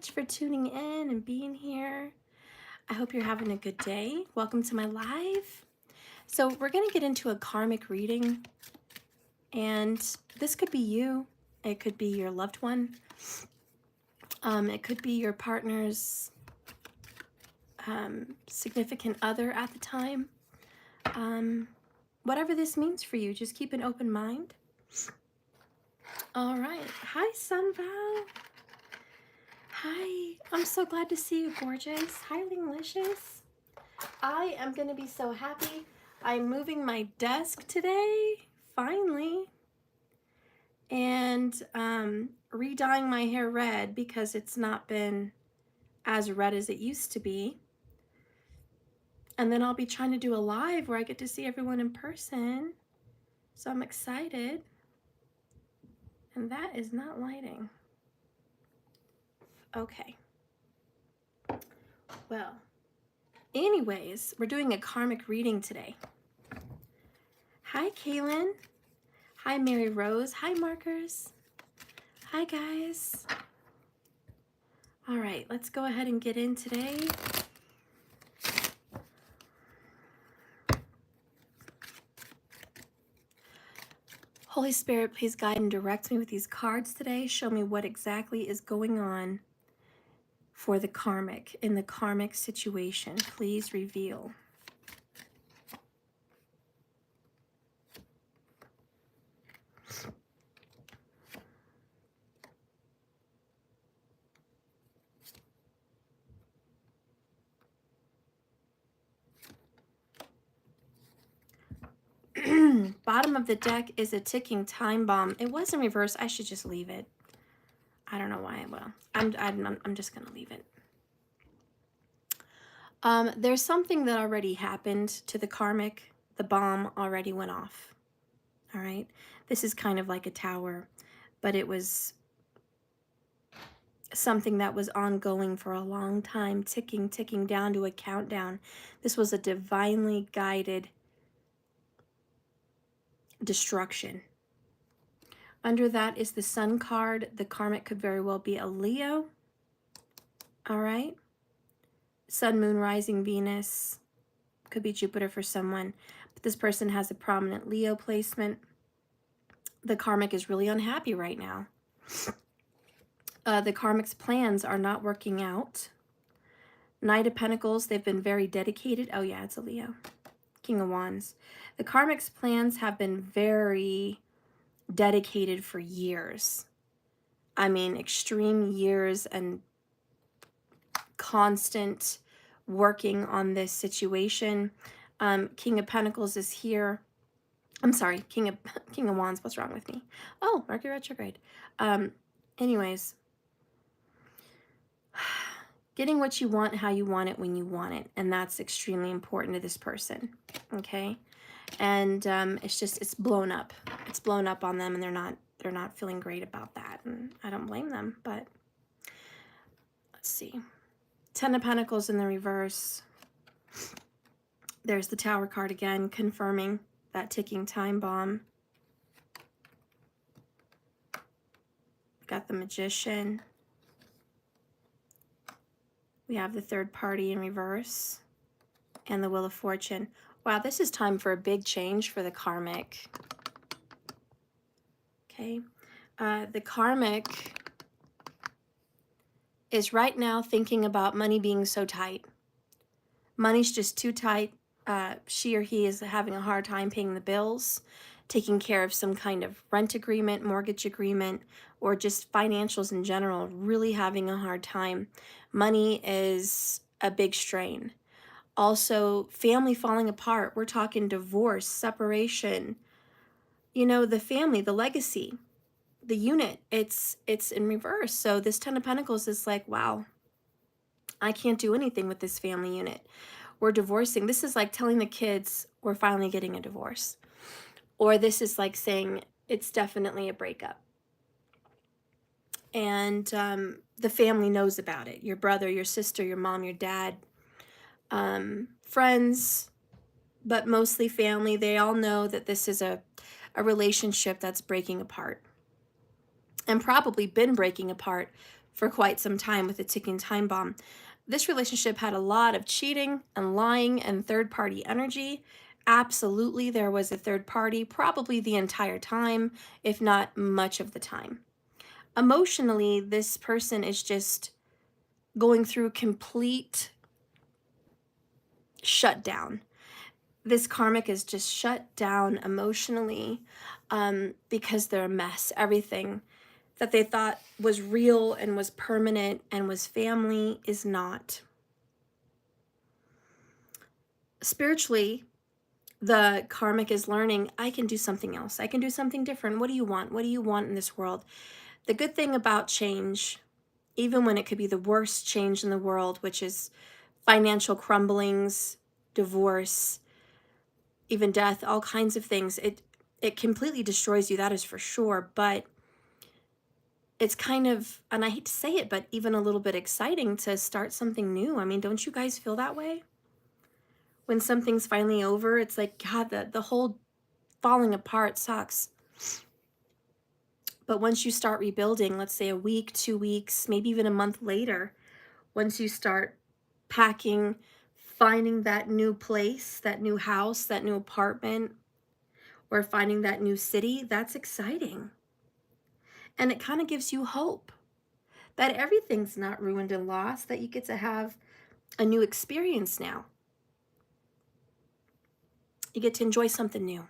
much for tuning in and being here. I hope you're having a good day. Welcome to my live. So we're going to get into a karmic reading, and this could be you. It could be your loved one. It could be your partner's significant other at the time. Whatever this means for you, just keep an open mind. All right. Hi, Sunval. Hi. I'm so glad to see you, gorgeous. Hi, Linglicious. I am going to be so happy. I'm moving my desk today, finally, and re-dyeing my hair red because it's not been as red as it used to be. And then I'll be trying to do a live where I get to see everyone in person. So I'm excited. And that is not lighting. Okay. Well, anyways, we're doing a karmic reading today. Hi, Kaylin. Hi, Mary Rose. Hi, Markers. Hi, guys. All right, let's go ahead and get in today. Holy Spirit, please guide and direct me with these cards today. Show me what exactly is going on for the karmic, in the karmic situation. Please reveal. Bottom of the deck is a ticking time bomb. It was in reverse. I should just leave it. I don't know why I will. I'm just gonna leave it. There's something that already happened to the karmic. The bomb already went off. All right. This is kind of like a tower, but it was something that was ongoing for a long time, ticking down to a countdown. This was a divinely guided destruction. Under that is the Sun card. The karmic could very well be a Leo. All right. Sun, Moon, Rising, Venus. Could be Jupiter for someone. But this person has a prominent Leo placement. The karmic is really unhappy right now. The karmic's plans are not working out. Knight of Pentacles, they've been very dedicated. Oh yeah, it's a Leo. King of Wands. The karmic's plans have been very dedicated for years. I mean, extreme years and constant working on this situation. King of Pentacles is here. I'm sorry, King of Wands. What's wrong with me? Oh, Mercury retrograde. Anyways, getting what you want, how you want it, when you want it, and that's extremely important to this person. Okay, and it's blown up. It's blown up on them, and they're not feeling great about that, and I don't blame them. But let's see, Ten of Pentacles in the reverse. There's the Tower card again, confirming that ticking time bomb. Got the Magician. We have the Third Party in reverse. And the Wheel of Fortune. Wow, this is time for a big change for the karmic. Okay. The karmic is right now thinking about money being so tight. Money's just too tight. She or he is having a hard time paying the bills, taking care of some kind of rent agreement, mortgage agreement, or just financials in general, really having a hard time. Money is a big strain. Also, family falling apart. We're talking divorce, separation. You know, the family, the legacy, the unit, it's in reverse. So this Ten of Pentacles is like, wow, I can't do anything with this family unit. We're divorcing. This is like telling the kids we're finally getting a divorce. Or this is like saying it's definitely a breakup. And the family knows about it. Your brother, your sister, your mom, your dad, friends, but mostly family. They all know that this is a relationship that's breaking apart. And probably been breaking apart for quite some time with a ticking time bomb. This relationship had a lot of cheating and lying and third-party energy. Absolutely, there was a third party, probably the entire time, if not much of the time. Emotionally, this person is just going through complete shutdown. This karmic is just shut down emotionally because they're a mess. Everything that they thought was real and was permanent and was family is not. Spiritually, the karmic is learning, I can do something else. I can do something different. What do you want? What do you want in this world? The good thing about change, even when it could be the worst change in the world, which is financial crumblings, divorce, even death, all kinds of things, it completely destroys you, that is for sure. But it's kind of, and I hate to say it, but even a little bit exciting to start something new. I mean, don't you guys feel that way? When something's finally over, it's like, God, the whole falling apart sucks. But once you start rebuilding, let's say a week, 2 weeks, maybe even a month later, once you start packing, finding that new place, that new house, that new apartment, or finding that new city, that's exciting. And it kind of gives you hope that everything's not ruined and lost, that you get to have a new experience now. You get to enjoy something new.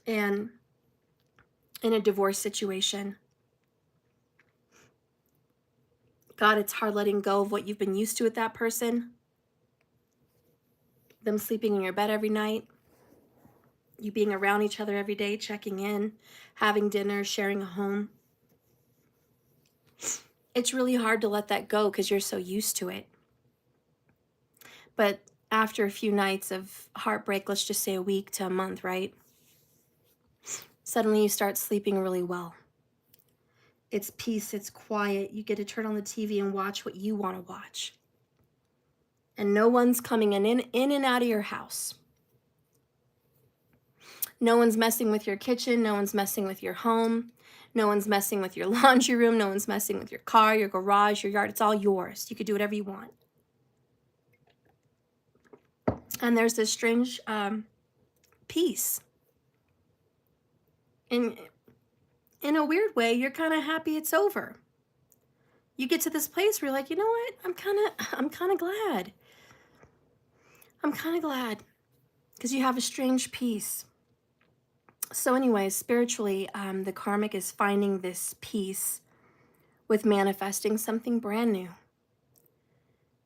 And in a divorce situation, God, it's hard letting go of what you've been used to with that person. Them sleeping in your bed every night, you being around each other every day, checking in, having dinner, sharing a home. It's really hard to let that go because you're so used to it. But after a few nights of heartbreak, let's just say a week to a month, right? Suddenly you start sleeping really well. It's peace, it's quiet. You get to turn on the TV and watch what you want to watch. And no one's coming in and out of your house. No one's messing with your kitchen. No one's messing with your home. No one's messing with your laundry room. No one's messing with your car, your garage, your yard. It's all yours. You could do whatever you want. And there's this strange peace. And in a weird way, you're kind of happy it's over. You get to this place where you're like, you know what? I'm kind of glad. I'm kind of glad because you have a strange peace. So anyways, spiritually, the karmic is finding this peace with manifesting something brand new.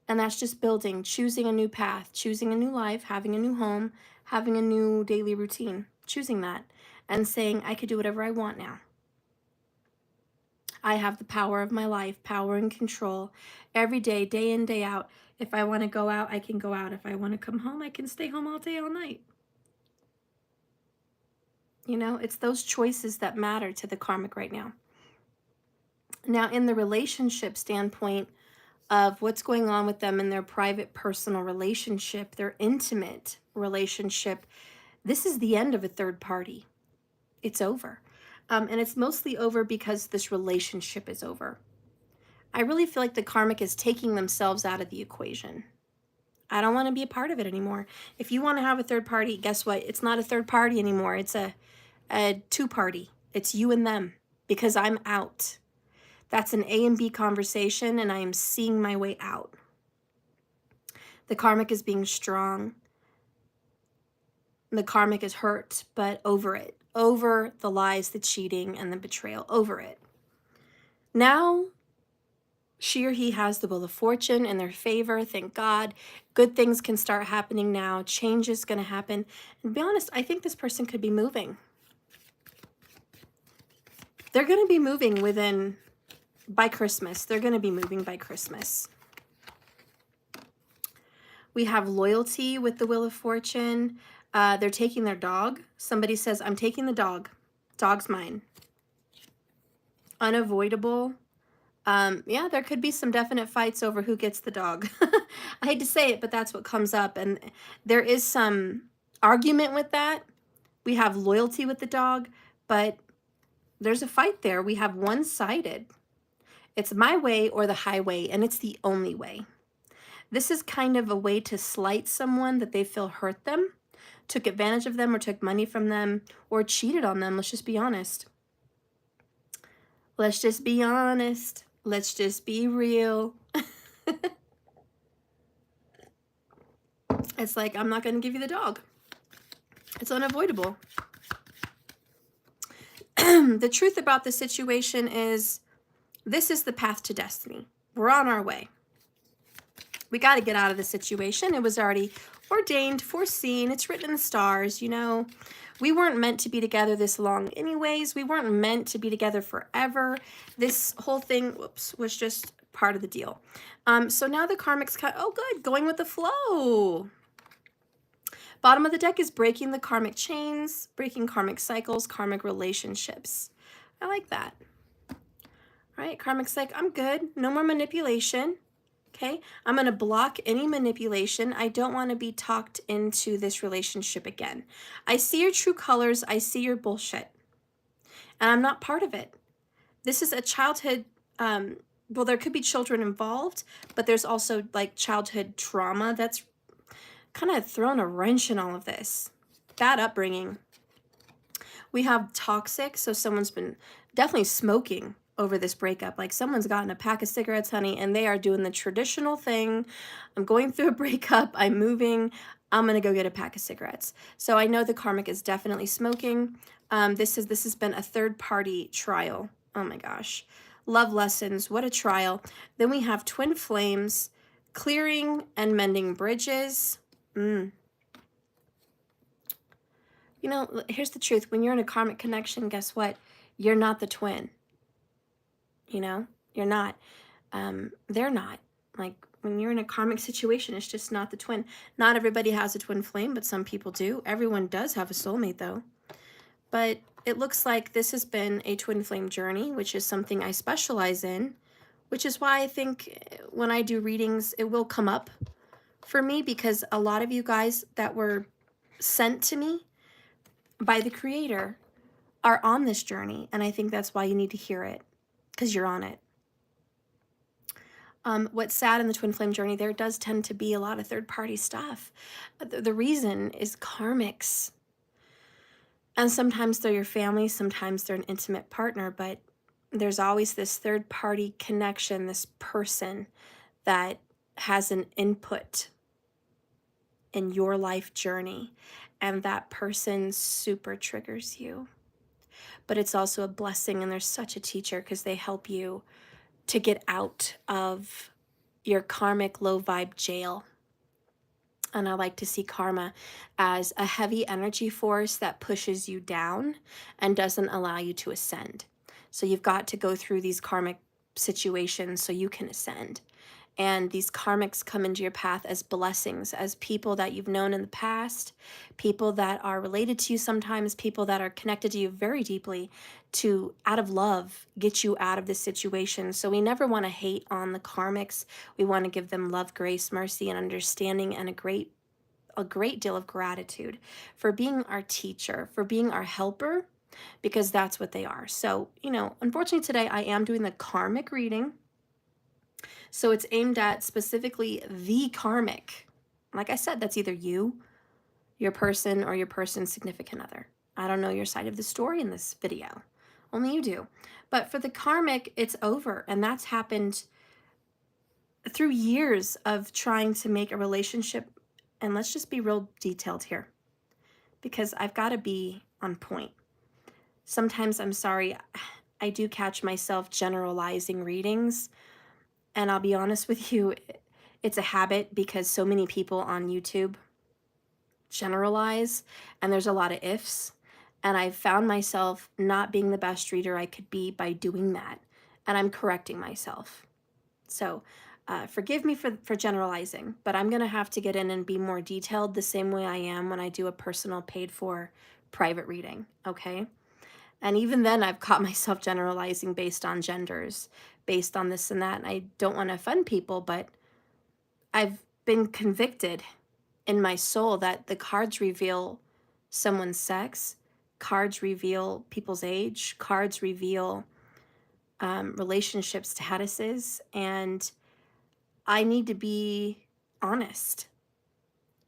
And that's just building, choosing a new path, choosing a new life, having a new home, having a new daily routine, choosing that and saying, I could do whatever I want now. I have the power of my life, power and control every day, day in, day out. If I want to go out, I can go out. If I want to come home, I can stay home all day, all night. You know, it's those choices that matter to the karmic right now. Now, in the relationship standpoint of what's going on with them in their private, personal relationship, their intimate relationship, this is the end of a third party. It's over. And it's mostly over because this relationship is over. I really feel like the karmic is taking themselves out of the equation. I don't want to be a part of it anymore. If you want to have a third party, guess what? It's not a third party anymore. It's a two-party. It's you and them because I'm out. That's an A and B conversation, and I am seeing my way out. The karmic is being strong. The karmic is hurt, but over it. Over the lies, the cheating, and the betrayal. Over it. Now, she or he has the wheel of fortune in their favor. Thank God. Good things can start happening now. Change is going to happen. And to be honest, I think this person could be moving. They're going to be moving by Christmas. They're going to be moving by Christmas. We have loyalty with the wheel of fortune. They're taking their dog. Somebody says, I'm taking the dog. Dog's mine. Unavoidable. Yeah, there could be some definite fights over who gets the dog. I hate to say it, but that's what comes up. And there is some argument with that. We have loyalty with the dog, but there's a fight there. We have one-sided. It's my way or the highway, and it's the only way. This is kind of a way to slight someone that they feel hurt them, took advantage of them, or took money from them, or cheated on them. Let's just be honest. Let's just be honest. Let's just be real. It's like, I'm not going to give you the dog. It's unavoidable. The truth about the situation is, this is the path to destiny. We're on our way. We got to get out of the situation. It was already ordained, foreseen. It's written in the stars, you know. We weren't meant to be together this long anyways. We weren't meant to be together forever. This whole thing, whoops, was just part of the deal. So now the karmic's cut. Oh, good. Going with the flow. Bottom of the deck is breaking the karmic chains, breaking karmic cycles, karmic relationships. I like that. All right, karmic's like, I'm good. No more manipulation. Okay, I'm going to block any manipulation. I don't want to be talked into this relationship again. I see your true colors. I see your bullshit. And I'm not part of it. This is a childhood, well, there could be children involved, but there's also like childhood trauma that's kind of thrown a wrench in all of this. Bad upbringing. We have toxic, so someone's been definitely smoking over this breakup. Like someone's gotten a pack of cigarettes, honey, and they are doing the traditional thing. I'm going through a breakup, I'm moving, I'm gonna go get a pack of cigarettes. So I know the karmic is definitely smoking. This has been a third-party trial. Oh my gosh. Love lessons, what a trial. Then we have twin flames, clearing and mending bridges. You know, here's the truth. When you're in a karmic connection, guess what? You're not the twin. You know, you're not. They're not. Like when you're in a karmic situation, it's just not the twin. Not everybody has a twin flame, but some people do. Everyone does have a soulmate though. But it looks like this has been a twin flame journey, which is something I specialize in, which is why I think when I do readings, it will come up for me, because a lot of you guys that were sent to me by the creator are on this journey. And I think that's why you need to hear it, because you're on it. What's sad in the twin flame journey, there does tend to be a lot of third-party stuff. The reason is karmics. And sometimes they're your family, sometimes they're an intimate partner, but there's always this third-party connection, this person that has an input in your life journey, and that person super triggers you. But it's also a blessing, and they're such a teacher because they help you to get out of your karmic low vibe jail. And I like to see karma as a heavy energy force that pushes you down and doesn't allow you to ascend. So you've got to go through these karmic situations so you can ascend. And these karmics come into your path as blessings, as people that you've known in the past, people that are related to you sometimes, people that are connected to you very deeply, to, out of love, get you out of this situation. So we never want to hate on the karmics. We want to give them love, grace, mercy, and understanding, and a great deal of gratitude for being our teacher, for being our helper, because that's what they are. So, you know, unfortunately today I am doing the karmic reading. So it's aimed at specifically the karmic. Like I said, that's either you, your person, or your person's significant other. I don't know your side of the story in this video. Only you do. But for the karmic, it's over. And that's happened through years of trying to make a relationship. And let's just be real detailed here, because I've got to be on point. Sometimes, I'm sorry, I do catch myself generalizing readings. And I'll be honest with you, it's a habit because so many people on YouTube generalize, and there's a lot of ifs. And I've found myself not being the best reader I could be by doing that. And I'm correcting myself. So forgive me for generalizing, but I'm going to have to get in and be more detailed the same way I am when I do a personal paid for private reading, okay? And even then, I've caught myself generalizing based on genders, based on this and that. And I don't want to offend people, but I've been convicted in my soul that the cards reveal someone's sex, cards reveal people's age, cards reveal relationship statuses, and I need to be honest.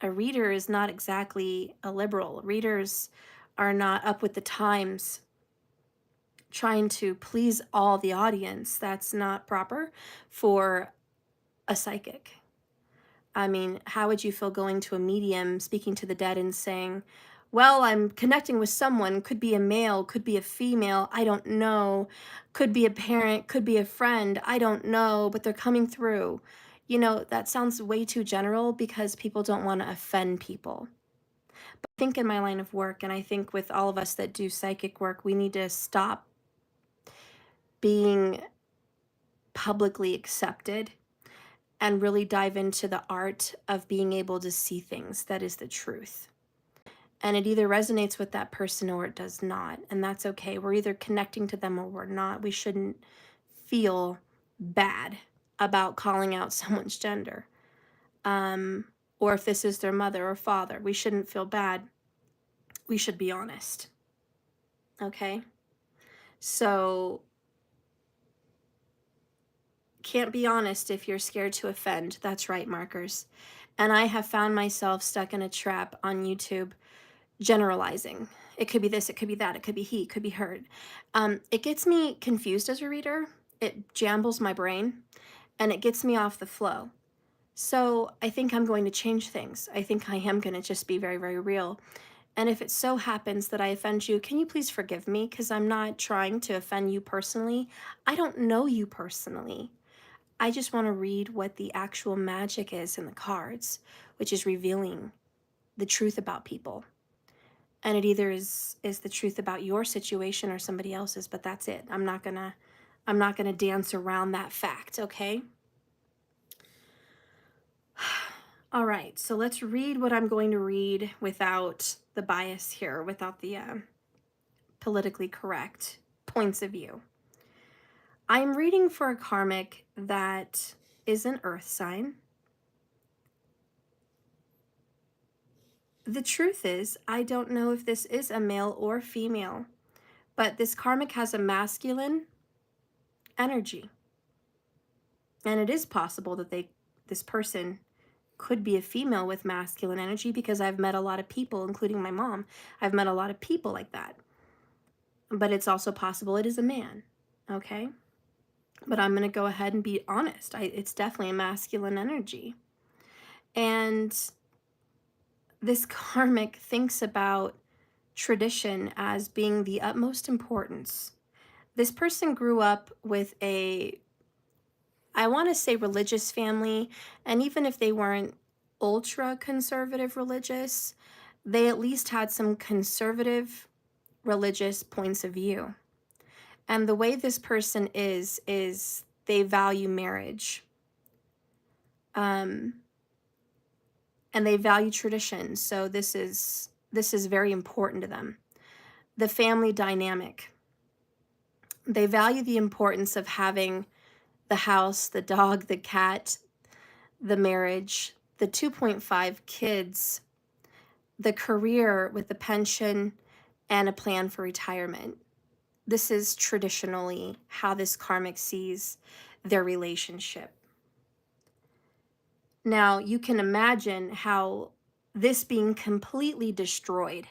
A reader is not exactly a liberal. Readers are not up with the times trying to please all the audience. That's not proper for a psychic. I mean, how would you feel going to a medium, speaking to the dead and saying, well, I'm connecting with someone, could be a male, could be a female, I don't know, could be a parent, could be a friend, I don't know, but they're coming through. You know, that sounds way too general because people don't want to offend people. But I think in my line of work, and I think with all of us that do psychic work, we need to stop being publicly accepted and really dive into the art of being able to see things that is the truth. And it either resonates with that person or it does not. And that's okay. We're either connecting to them or we're not. We shouldn't feel bad about calling out someone's gender. Or if this is their mother or father, we shouldn't feel bad. We should be honest. Okay? So, can't be honest if you're scared to offend. That's right, markers. And I have found myself stuck in a trap on YouTube generalizing. It could be this, it could be that, it could be he, it could be her. It gets me confused as a reader. It jambles my brain and it gets me off the flow. So I think I'm going to change things. I think I am going to just be very, very real. And if it so happens that I offend you, can you please forgive me? Because I'm not trying to offend you personally. I don't know you personally. I just want to read what the actual magic is in the cards, which is revealing the truth about people. And it either is the truth about your situation or somebody else's, but that's it. I'm not gonna dance around that fact, okay? All right, so let's read what I'm going to read without the bias here, without the politically correct points of view. I'm reading for a karmic that is an earth sign. The truth is, I don't know if this is a male or female, but this karmic has a masculine energy. And it is possible that this person could be a female with masculine energy because I've met a lot of people, including my mom. I've met a lot of people like that. But it's also possible it is a man, okay? But I'm going to go ahead and be honest. It's definitely a masculine energy. And this karmic thinks about tradition as being the utmost importance. This person grew up with I want to say religious family, and even if they weren't ultra conservative religious, they at least had some conservative religious points of view. And the way this person is they value marriage. And they value tradition. So this is very important to them. The family dynamic. They value the importance of having the house, the dog, the cat, the marriage, the 2.5 kids, the career with the pension, and a plan for retirement. This is traditionally how this karmic sees their relationship. Now, you can imagine how this being completely destroyed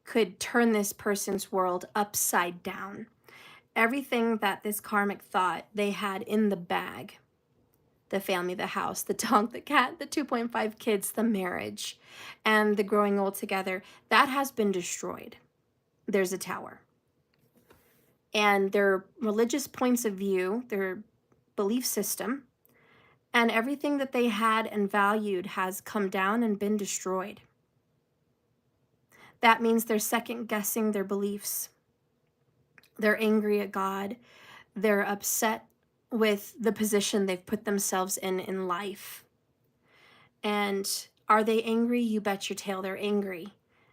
could turn this person's world upside down. Everything that this karmic thought they had in the bag, the family, the house, the dog, the cat, the 2.5 kids, the marriage, and the growing old together, that has been destroyed. There's a tower. And their religious points of view, their belief system, and everything that they had and valued has come down and been destroyed. That means they're second guessing their beliefs. They're angry at God. They're upset with the position they've put themselves in life. And are they angry? You bet your tail they're angry.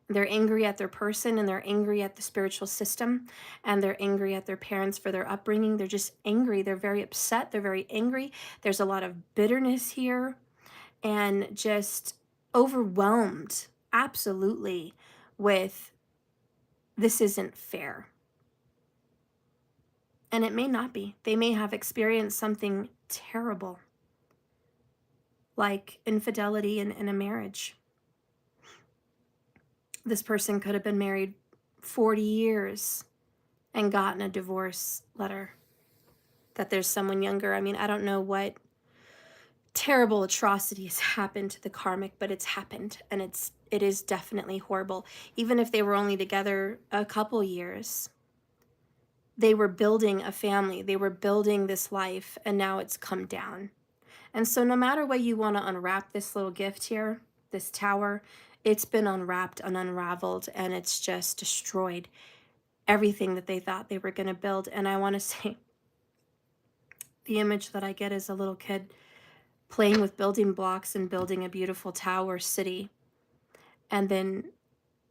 They're angry at their person, and they're angry at the spiritual system, and they're angry at their parents for their upbringing. They're just angry. They're very upset. They're very angry. There's a lot of bitterness here and just overwhelmed, absolutely, with this isn't fair. And it may not be. They may have experienced something terrible, like infidelity in a marriage. This person could have been married 40 years and gotten a divorce letter that there's someone younger. I mean, I don't know what terrible atrocity has happened to the karmic, but it's happened, and it is definitely horrible. Even if they were only together a couple years, they were building a family, they were building this life, and now it's come down. And so no matter what you want to unwrap this little gift here, this tower, it's been unwrapped and unraveled, and it's just destroyed everything that they thought they were going to build. And I want to say, the image that I get is a little kid playing with building blocks and building a beautiful tower city. And then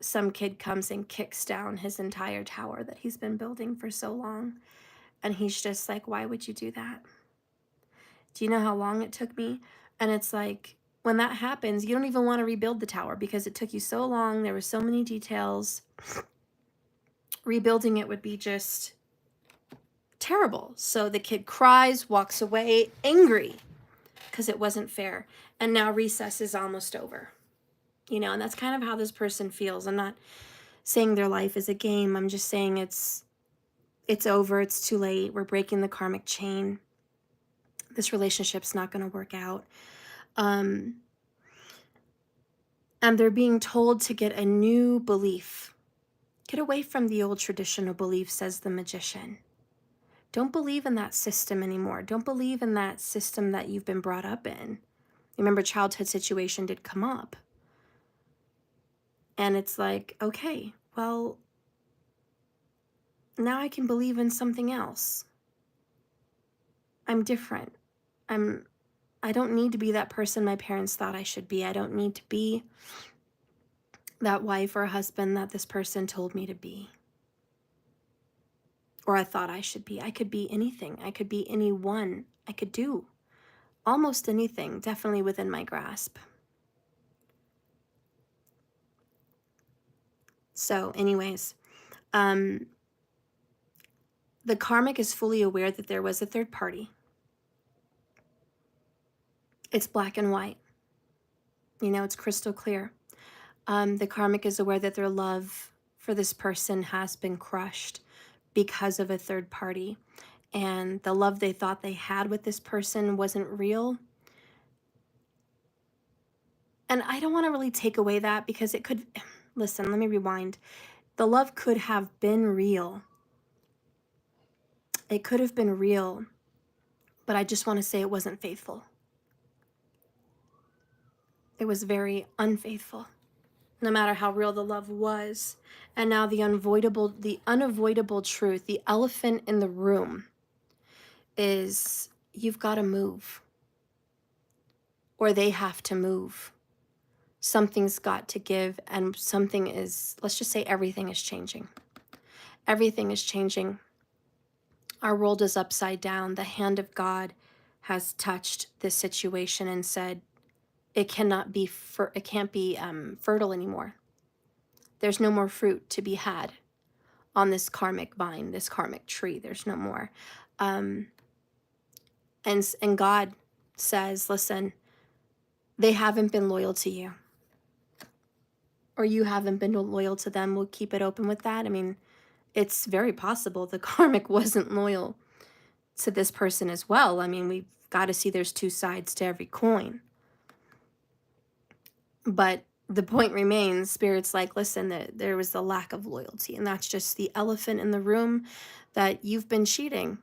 some kid comes and kicks down his entire tower that he's been building for so long. And he's just like, why would you do that? Do you know how long it took me? And it's like, when that happens, you don't even want to rebuild the tower because it took you so long. There were so many details. Rebuilding it would be just terrible. So the kid cries, walks away, angry because it wasn't fair. And now recess is almost over. You know, and that's kind of how this person feels. I'm not saying their life is a game. I'm just saying it's over. It's too late. We're breaking the karmic chain. This relationship's not going to work out. And they're being told to get a new belief. Get away from the old traditional belief, says the magician. Don't believe in that system anymore. Don't believe in that system that you've been brought up in. Remember, childhood situation did come up. And it's like, okay, well, now I can believe in something else. I'm different. I don't need to be that person my parents thought I should be. I don't need to be that wife or husband that this person told me to be. Or I thought I should be. I could be anything. I could be anyone. I could do almost anything, definitely within my grasp. So anyways, the karmic is fully aware that there was a third party. It's black and white. You know, it's crystal clear. The karmic is aware that their love for this person has been crushed because of a third party. And the love they thought they had with this person wasn't real. And I don't want to really take away that because it could, listen, let me rewind. The love could have been real. It could have been real, but I just want to say it wasn't faithful. It was very unfaithful, no matter how real the love was. And now the unavoidable truth, the elephant in the room is you've got to move, or they have to move. Something's got to give, and something is, let's just say everything is changing. Everything is changing. Our world is upside down. The hand of God has touched this situation and said, it can't be fertile anymore. There's no more fruit to be had on this karmic vine, this karmic tree. There's no more. And God says, listen, they haven't been loyal to you, or you haven't been loyal to them. We'll keep it open with that. I mean, it's very possible the karmic wasn't loyal to this person as well. I mean, we've got to see there's two sides to every coin. But the point remains, Spirit's like, listen, there was the lack of loyalty, and that's just the elephant in the room, that you've been cheating.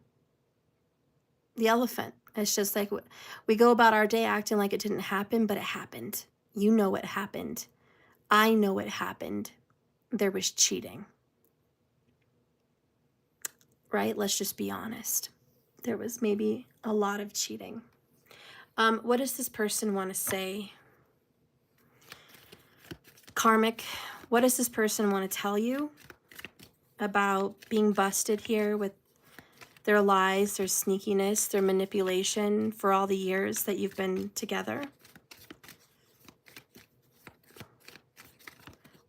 The elephant. It's just like we go about our day acting like it didn't happen, but it happened. You know it happened. I know it happened. There was cheating. Right? Let's just be honest. There was maybe a lot of cheating. What does this person want to say? Karmic, what does this person want to tell you about being busted here with their lies, their sneakiness, their manipulation for all the years that you've been together?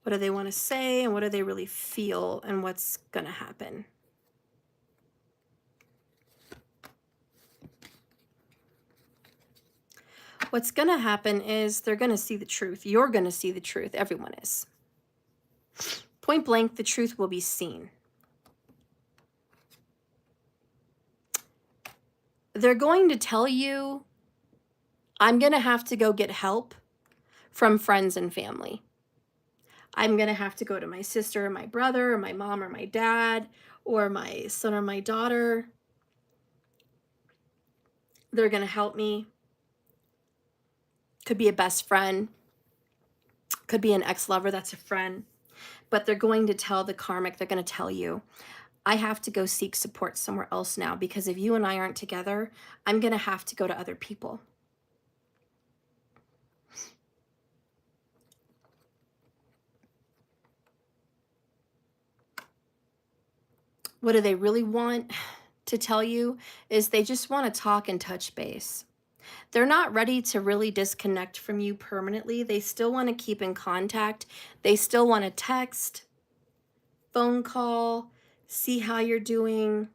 What do they want to say, and what do they really feel, and what's going to happen? What's going to happen is they're going to see the truth. You're going to see the truth. Everyone is. Point blank, the truth will be seen. They're going to tell you, I'm going to have to go get help from friends and family. I'm going to have to go to my sister or my brother or my mom or my dad or my son or my daughter. They're going to help me. Could be a best friend. Could be an ex-lover that's a friend. But they're going to tell the karmic, they're going to tell you, I have to go seek support somewhere else now, because if you and I aren't together, I'm going to have to go to other people. What do they really want to tell you is they just want to talk and touch base. They're not ready to really disconnect from you permanently. They still want to keep in contact. They still want to text, phone call, see how you're doing.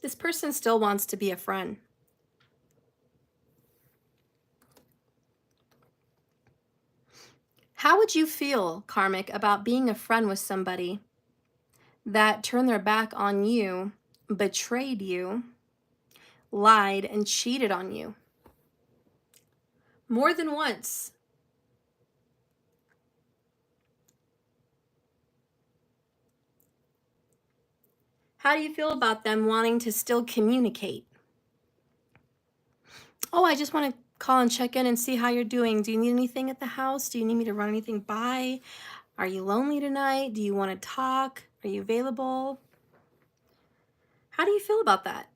This person still wants to be a friend. How would you feel, Karmic, about being a friend with somebody that turned their back on you, betrayed you, lied, and cheated on you? More than once. How do you feel about them wanting to still communicate? Oh, I just want to call and check in and see how you're doing. Do you need anything at the house? Do you need me to run anything by? Are you lonely tonight? Do you want to talk? Are you available? How do you feel about that?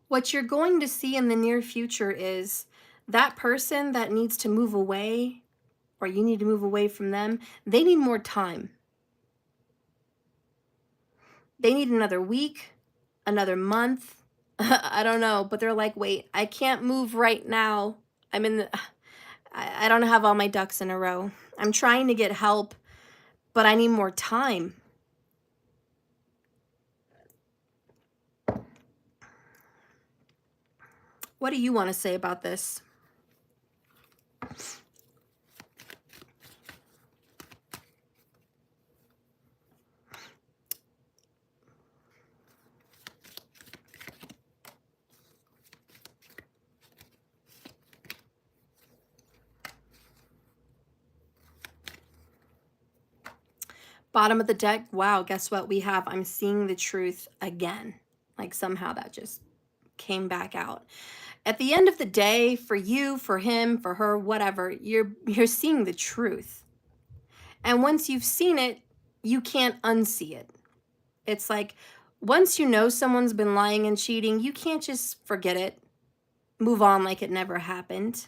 What you're going to see in the near future is that person that needs to move away, or you need to move away from them, they need more time. They need another week, another month. I don't know, but they're like, wait, I can't move right now. I'm in the, I don't have all my ducks in a row. I'm trying to get help, but I need more time. What do you want to say about this? Bottom of the deck, wow, guess what we have? I'm seeing the truth again. Like somehow that just came back out. At the end of the day, for you, for him, for her, whatever, you're seeing the truth. And once you've seen it, you can't unsee it. It's like once you know someone's been lying and cheating, you can't just forget it, move on like it never happened.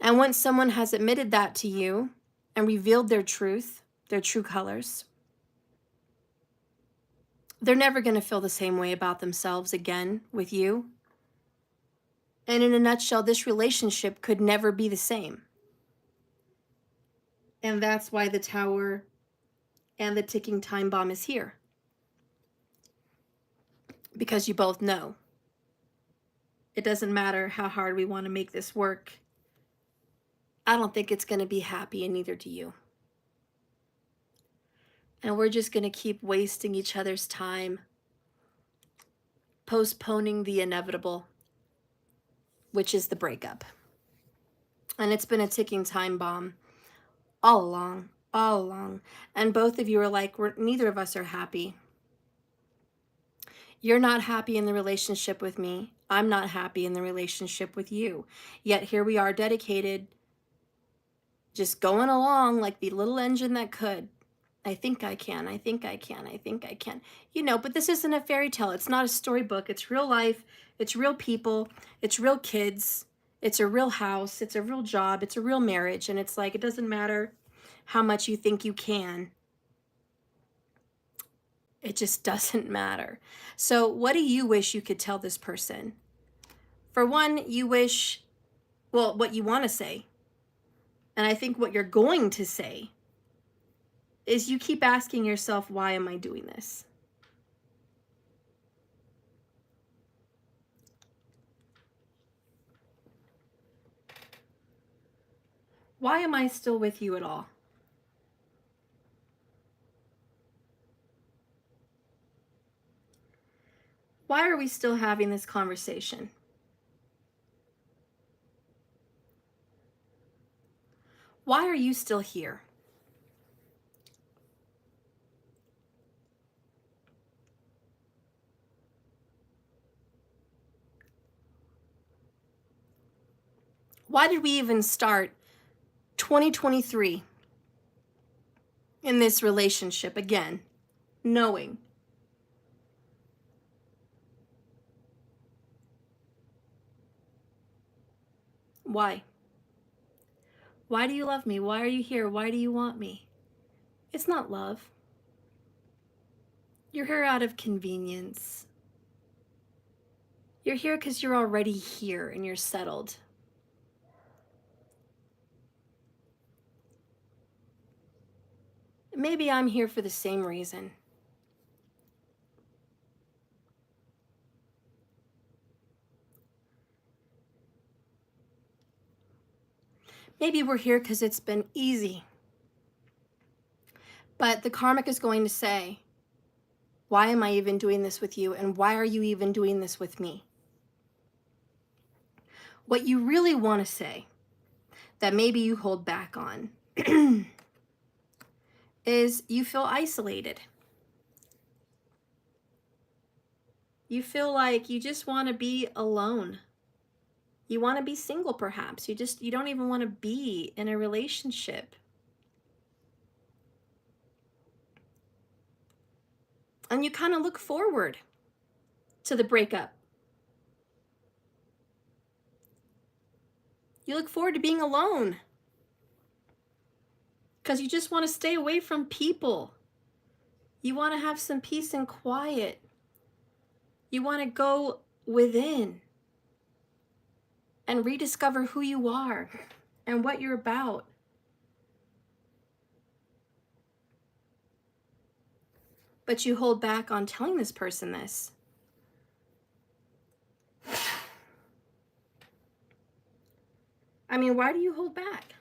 And once someone has admitted that to you and revealed their truth, their true colors, they're never going to feel the same way about themselves again with you. And in a nutshell, this relationship could never be the same. And that's why the Tower and the ticking time bomb is here. Because you both know. It doesn't matter how hard we want to make this work. I don't think it's going to be happy, and neither do you. And we're just going to keep wasting each other's time, postponing the inevitable, which is the breakup. And it's been a ticking time bomb all along. And both of you are like, neither of us are happy. You're not happy in the relationship with me. I'm not happy in the relationship with you. Yet here we are, dedicated, just going along like the little engine that could. I think I can. You know, but this isn't a fairy tale. It's not a storybook. It's real life. It's real people. It's real kids. It's a real house. It's a real job. It's a real marriage. And it's like, it doesn't matter how much you think you can. It just doesn't matter. So what do you wish you could tell this person? For one, you wish, well, what you want to say. And I think what you're going to say is you keep asking yourself, why am I doing this? Why am I still with you at all? Why are we still having this conversation? Why are you still here? Why did we even start 2023 in this relationship again, knowing? Why? Why do you love me? Why are you here? Why do you want me? It's not love. You're here out of convenience. You're here because you're already here and you're settled. Maybe I'm here for the same reason. Maybe we're here because it's been easy. But the karmic is going to say, why am I even doing this with you? And why are you even doing this with me? What you really want to say, that maybe you hold back on, is you feel isolated. You feel like you just want to be alone. You want to be single, perhaps. You don't even want to be in a relationship. And you kind of look forward to the breakup. You look forward to being alone because you just want to stay away from people. You want to have some peace and quiet. You want to go within and rediscover who you are and what you're about. But you hold back on telling this person this. I mean, why do you hold back?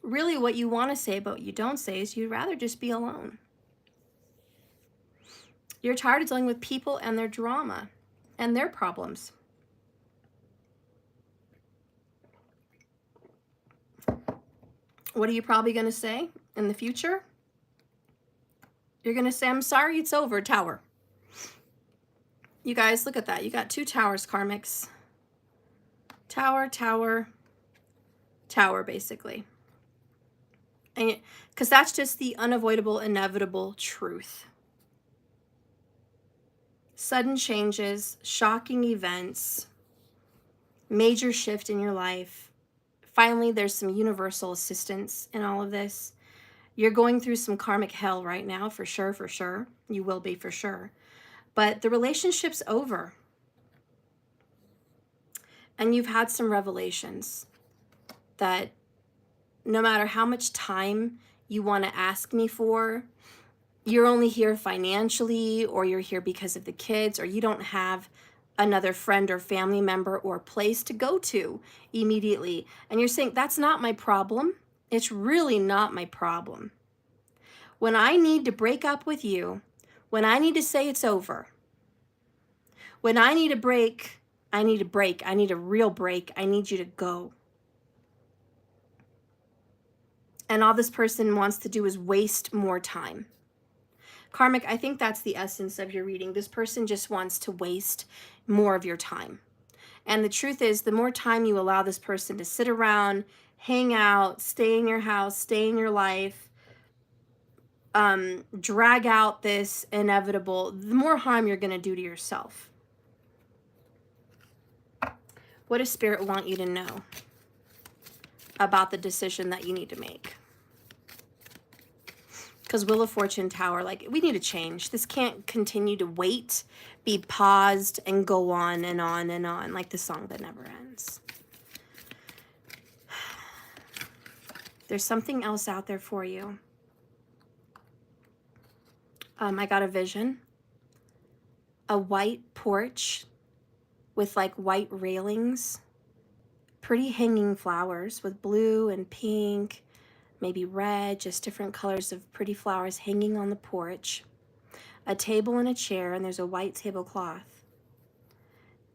Really, what you want to say but you don't say is you'd rather just be alone. You're tired of dealing with people and their drama and their problems. What are you probably going to say in the future? You're going to say, I'm sorry, it's over, Tower. You guys, look at that. You got two towers, karmics. Tower, tower, tower, basically. And because that's just the unavoidable, inevitable truth. Sudden changes, shocking events, major shift in your life. Finally, there's some universal assistance in all of this. You're going through some karmic hell right now, for sure, for sure. You will be, for sure. But the relationship's over. And you've had some revelations that no matter how much time you want to ask me for, you're only here financially, or you're here because of the kids, or you don't have another friend or family member or place to go to immediately. And you're saying, that's not my problem. It's really not my problem. When I need to break up with you, when I need to say it's over, when I need a break, I need a break. I need a real break. I need you to go. And all this person wants to do is waste more time. Karmic, I think that's the essence of your reading. This person just wants to waste more of your time. And the truth is, the more time you allow this person to sit around, hang out, stay in your house, stay in your life, drag out this inevitable, the more harm you're going to do to yourself. What does Spirit want you to know about the decision that you need to make? Because Wheel of Fortune Tower, like, we need a change. This can't continue to wait, be paused, and go on and on and on, like the song that never ends. There's something else out there for you. I got a vision. A white porch with like white railings. Pretty hanging flowers with blue and pink, maybe red, just different colors of pretty flowers hanging on the porch. A table and a chair, and there's a white tablecloth.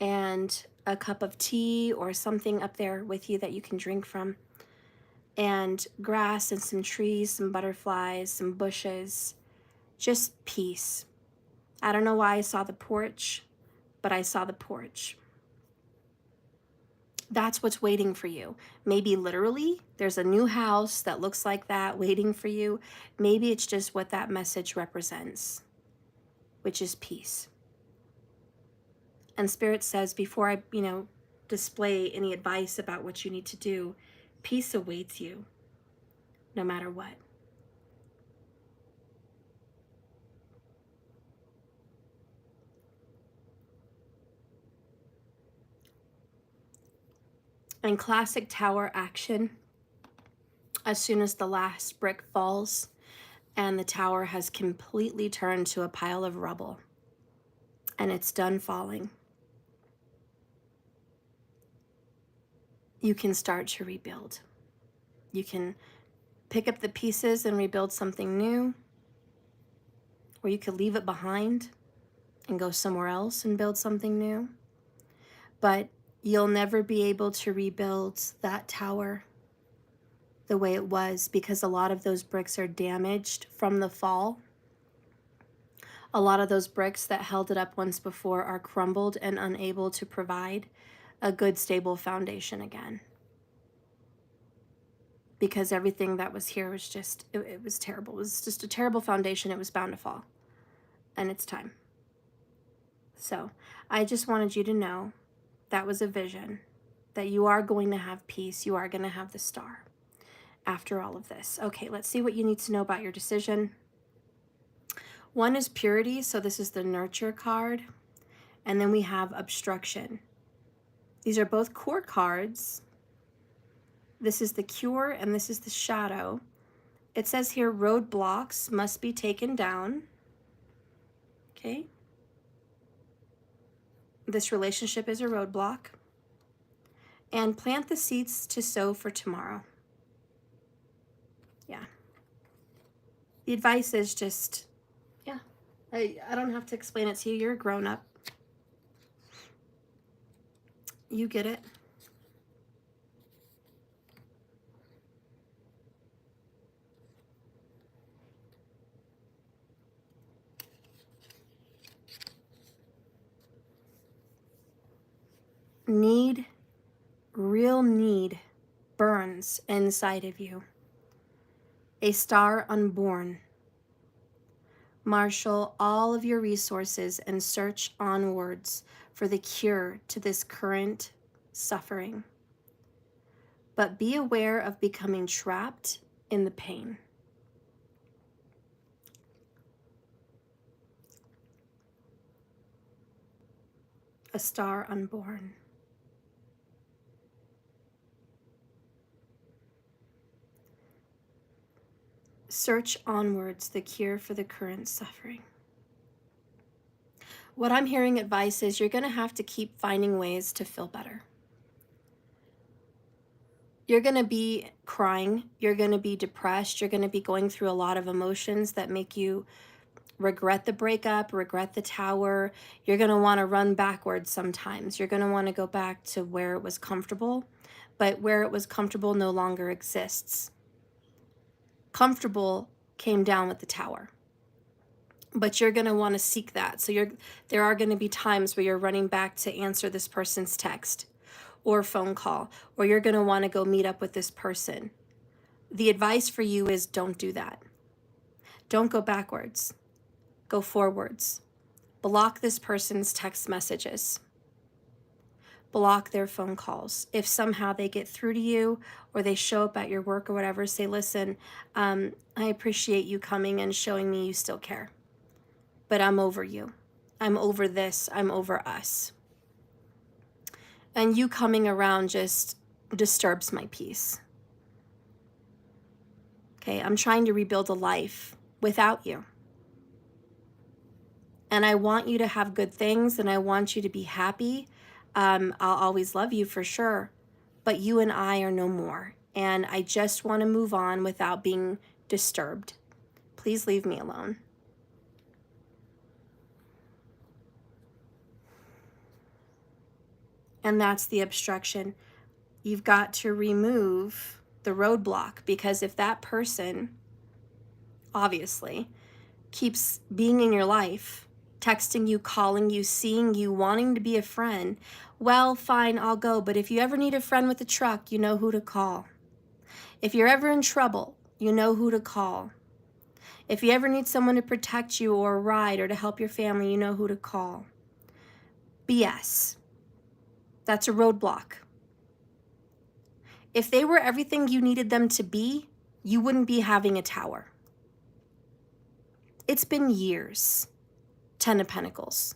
And a cup of tea or something up there with you that you can drink from. And grass and some trees, some butterflies, some bushes. Just peace. I don't know why I saw the porch, but I saw the porch. That's what's waiting for you. Maybe literally, there's a new house that looks like that waiting for you. Maybe it's just what that message represents, which is peace. And Spirit says, before I, display any advice about what you need to do, peace awaits you, no matter what. In classic tower action, as soon as the last brick falls and the tower has completely turned to a pile of rubble and it's done falling, you can start to rebuild. You can pick up the pieces and rebuild something new, or you could leave it behind and go somewhere else and build something new. But you'll never be able to rebuild that tower the way it was, because a lot of those bricks are damaged from the fall. A lot of those bricks that held it up once before are crumbled and unable to provide a good, stable foundation again. Because everything that was here was just, it was terrible. It was just a terrible foundation. It was bound to fall. And it's time. So I just wanted you to know that was a vision, that you are going to have peace. You are going to have the star after all of this. Okay, let's see what you need to know about your decision. One is purity, so this is the nurture card. And then we have obstruction. These are both core cards. This is the cure and this is the shadow. It says here, roadblocks must be taken down. Okay. This relationship is a roadblock. And plant the seeds to sow for tomorrow. Yeah. The advice is just, yeah. I don't have to explain it to you. You're a grown-up. You get it. Need, real need, burns inside of you. A star unborn. Marshal all of your resources and search onwards for the cure to this current suffering. But be aware of becoming trapped in the pain. A star unborn. Search onwards the cure for the current suffering. What I'm hearing advice is you're going to have to keep finding ways to feel better. You're going to be crying. You're going to be depressed. You're going to be going through a lot of emotions that make you regret the breakup, regret the tower. You're going to want to run backwards sometimes. You're going to want to go back to where it was comfortable, but where it was comfortable no longer exists. Comfortable came down with the tower, but you're going to want to seek that. So there are going to be times where you're running back to answer this person's text or phone call, or you're going to want to go meet up with this person. The advice for you is don't do that. Don't go backwards. Go forwards. Block this person's text messages. block their phone calls. If somehow they get through to you or they show up at your work or whatever, say, listen, I appreciate you coming and showing me you still care, but I'm over you. I'm over this. I'm over us. And you coming around just disturbs my peace. Okay, I'm trying to rebuild a life without you. And I want you to have good things and I want you to be happy. I'll always love you for sure, but you and I are no more. And I just want to move on without being disturbed. Please leave me alone. And that's the obstruction. You've got to remove the roadblock, because if that person, obviously, keeps being in your life, texting you, calling you, seeing you, wanting to be a friend, well, fine, I'll go. But if you ever need a friend with a truck, you know who to call. If you're ever in trouble, you know who to call. If you ever need someone to protect you or a ride or to help your family, you know who to call. BS. That's a roadblock. If they were everything you needed them to be, you wouldn't be having a tower. It's been years. 10 of Pentacles.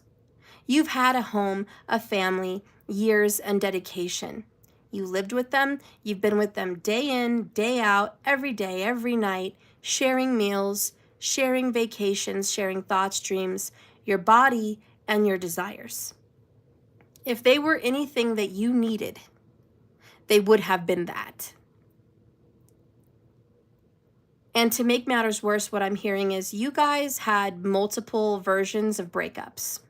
You've had a home, a family, years, and dedication. You lived with them. You've been with them day in, day out, every day, every night, sharing meals, sharing vacations, sharing thoughts, dreams, your body, and your desires. If they were anything that you needed, they would have been that. And to make matters worse, what I'm hearing is you guys had multiple versions of breakups.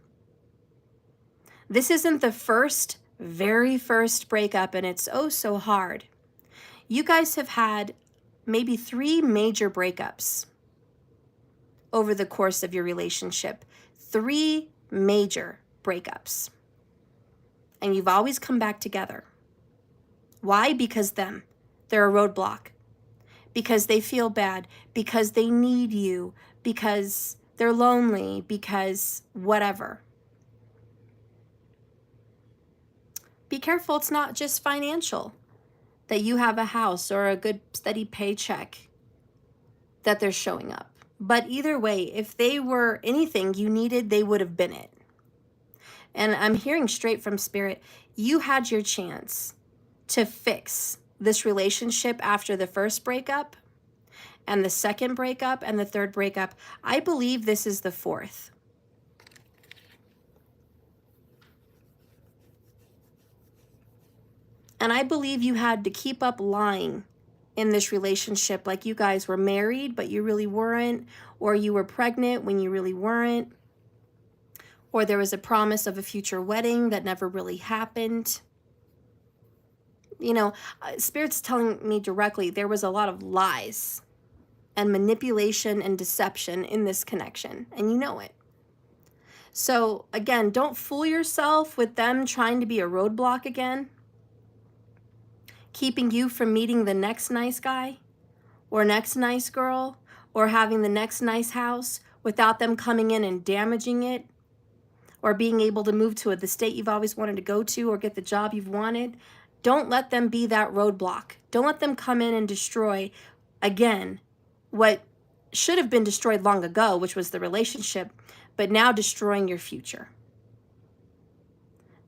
This isn't the very first breakup, and it's oh so hard. You guys have had maybe 3 major breakups over the course of your relationship. 3 major breakups. And you've always come back together. Why? Because they're a roadblock. Because they feel bad, because they need you, because they're lonely, because whatever. Be careful, it's not just financial, that you have a house or a good steady paycheck that they're showing up. But either way, if they were anything you needed, they would have been it. And I'm hearing straight from Spirit, you had your chance to fix this relationship after the first breakup and the second breakup and the third breakup. I believe this is the 4th. And I believe you had to keep up lying in this relationship, like you guys were married, but you really weren't, or you were pregnant when you really weren't, or there was a promise of a future wedding that never really happened. You know, Spirit's telling me directly there was a lot of lies and manipulation and deception in this connection, and you know it. So again, don't fool yourself with them trying to be a roadblock again, keeping you from meeting the next nice guy or next nice girl or having the next nice house without them coming in and damaging it, or being able to move to the state you've always wanted to go to or get the job you've wanted. Don't let them be that roadblock. Don't let them come in and destroy, again, what should have been destroyed long ago, which was the relationship, but now destroying your future.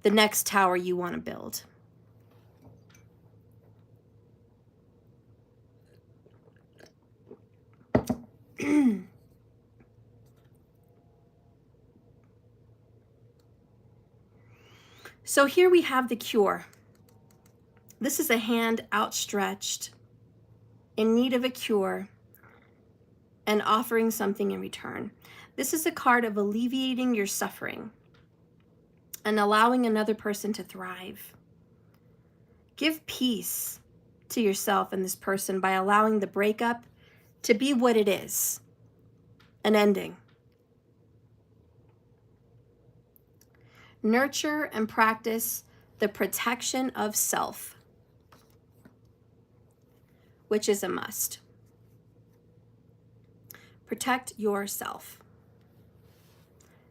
The next tower you want to build. So here we have the cure. This is a hand outstretched in need of a cure and offering something in return. This is a card of alleviating your suffering and allowing another person to thrive. Give peace to yourself and this person by allowing the breakup to be what it is, an ending. Nurture and practice the protection of self, which is a must. Protect yourself.